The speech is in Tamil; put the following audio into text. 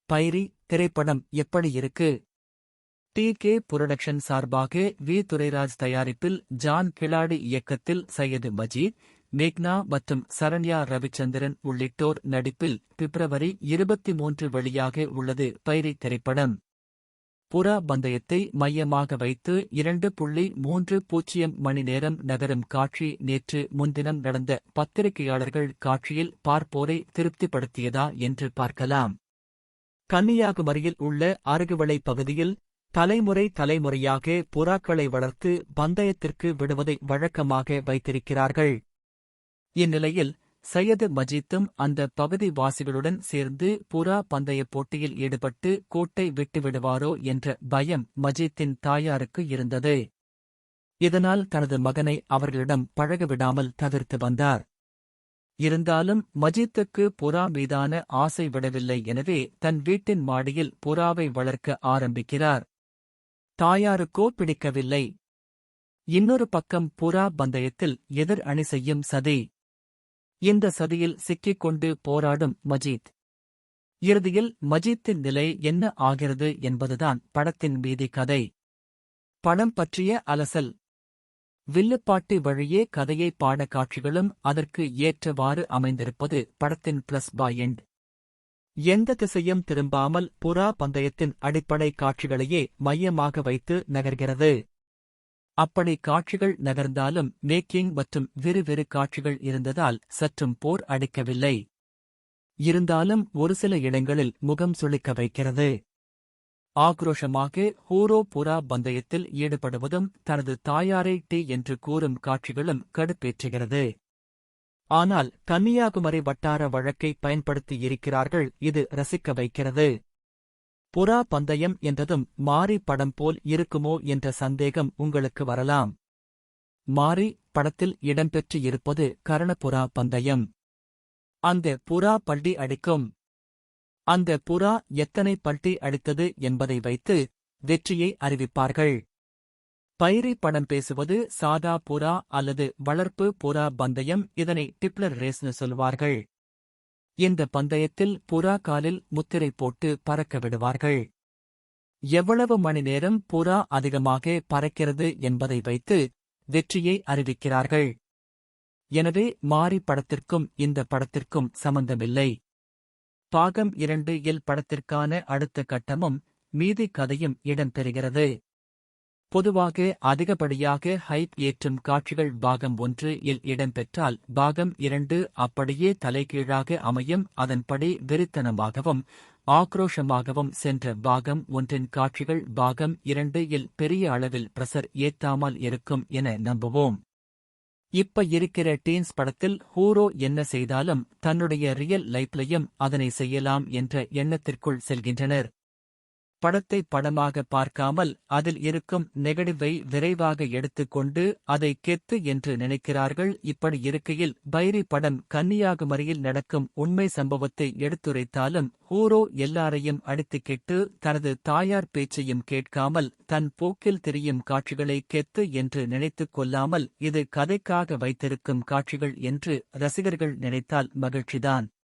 பைரி திரைப்படம் எப்படி இருக்கு? டி.கே புரொடக்ஷன் சார்பாக வி. துரைராஜ் தயாரிப்பில் ஜான் கிளாடி இயக்கத்தில் சையது மஜீத், மேக்னா மற்றும் சரண்யா ரவிச்சந்திரன் உள்ளிட்டோர் நடிப்பில் பிப்ரவரி 23 வெளியாக உள்ளது பைரி திரைப்படம். புறா பந்தயத்தை மையமாக வைத்து 2.30 மணி நேரம் நகரும் காட்சி நேற்று முன்தினம் நடந்த பத்திரிகையாளர்கள் காட்சியில் பார்ப்போரை திருப்திப்படுத்தியதா என்று பார்க்கலாம். கன்னியாகுமரியில் உள்ள அருகுவளை பகுதியில் தலைமுறையாக புறாக்களை வளர்த்து பந்தயத்திற்கு விடுவதை வழக்கமாக வைத்திருக்கிறார்கள். இந்நிலையில் சையது மஜீத்தும் அந்த பகுதி வாசிகளுடன் சேர்ந்து புறா பந்தயப் போட்டியில் ஈடுபட்டு கோட்டை விட்டுவிடுவாரோ என்ற பயம் மஜீத்தின் தாயாருக்கு இருந்தது. இதனால் தனது மகனை அவர்களிடம் பழகவிடாமல் தவிர்த்து வந்தார். இருந்தாலும் மஜீத்துக்கு புறா மீதான ஆசை விடவில்லை. எனவே தன் வீட்டின் மாடியில் புறாவை வளர்க்க ஆரம்பிக்கிறார். தாயாருக்கோ பிடிக்கவில்லை. இன்னொரு பக்கம் புறா பந்தயத்தில் எதிர் அணி செய்யும் சதி. இந்த சதியில் சிக்கிக்கொண்டு போராடும் மஜீத். இறுதியில் மஜீத்தின் நிலை என்ன ஆகிறது என்பதுதான் படத்தின் மீதி கதை. படம் பற்றிய அலசல். வில்லுப்பாட்டு வழியே கதையை பாட காட்சிகளும் அதற்கு ஏற்றவாறு அமைந்திருப்பது படத்தின் பிளஸ் பாயிண்ட். எந்த திசையும் திரும்பாமல் புறா பந்தயத்தின் அடிப்படை காட்சிகளையே மையமாக வைத்து நகர்கிறது. அப்படி காட்சிகள் நகர்ந்தாலும் மேக்கிங் மற்றும் விறுவிறு காட்சிகள் இருந்ததால் சற்றும் போர் அடிக்கவில்லை. இருந்தாலும் ஒரு சில இடங்களில் முகம் சுளிக்க வைக்கிறது. ஆக்ரோஷமாக ஹூரோ புறா பந்தயத்தில் ஈடுபடுவதும் தனது தாயாரை டி என்று கூறும் காட்சிகளும் கடுப்பேற்றுகிறது. ஆனால் கன்னியாகுமரி வட்டார வழக்கை பயன்படுத்தி இருக்கிறார்கள். இது ரசிக்க வைக்கிறது. புறா பந்தயம் என்றதும் மாரி படம் போல் இருக்குமோ என்ற சந்தேகம் உங்களுக்கு வரலாம். மாரி படத்தில் இடம்பெற்று இருப்பது கரணப்புறா பந்தயம். அந்த புறா பல்டி அடிக்கும். அந்த புறா எத்தனை பல்டி அடித்தது என்பதை வைத்து வெற்றியை அறிவிப்பார்கள். பைரி படம் பேசுவது சாதா புறா அல்லது வளர்ப்பு புறா பந்தயம். இதனை டிப்ளர் ரேஸ்னு சொல்வார்கள். இந்த பந்தயத்தில் புறா காலில் முத்திரை போட்டு பறக்க விடுவார்கள். எவ்வளவு மணி நேரம் புறா அதிகமாக பறக்கிறது என்பதை வைத்து வெற்றியை அறிவிக்கிறார்கள். எனவே மாரி படத்திற்கும் இந்த படத்திற்கும் சம்பந்தமில்லை. பாகம் 2 படத்திற்கான அடுத்த கட்டமும் மீதி கதையும் இடம்பெறுகிறது. பொதுவாக அதிகப்படியாக ஹைப் ஏற்றும் காட்சிகள் பாகம் 1 இடம்பெற்றால் பாகம் 2 அப்படியே தலைகீழாக அமையும். அதன்படி வெறித்தனமாகவும் ஆக்ரோஷமாகவும் சென்ற பாகம் 1 காட்சிகள் பாகம் 2 பெரிய அளவில் பிரஷர் ஏத்தாமல் இருக்கும் என நம்புவோம். இப்ப இருக்கிற டீன்ஸ் படத்தில் ஹூரோ என்ன செய்தாலும் தன்னுடைய ரியல் லைஃப்லையும் அதனை செய்யலாம் என்ற எண்ணத்திற்குள் செல்கின்றனர். படத்தை படமாக பார்க்காமல் அதில் இருக்கும் நெகட்டிவை விரைவாக எடுத்துக்கொண்டு அதை கெத்து என்று நினைக்கிறார்கள். இப்படி இருக்கையில் பைரி படம் கன்னியாகுமரியில் நடக்கும் உண்மை சம்பவத்தை எடுத்துரைத்தாலும் ஹூரோ எல்லாரையும் அடித்துக்கெட்டு தனது தாயார் பேச்சையும் கேட்காமல் தன் போக்கில் திரியும் காட்சிகளை கெத்து என்று நினைத்துக் கொள்ளாமல் இது கதைக்காக வைத்திருக்கும் காட்சிகள் என்று ரசிகர்கள் நினைத்தால் மகிழ்ச்சிதான்.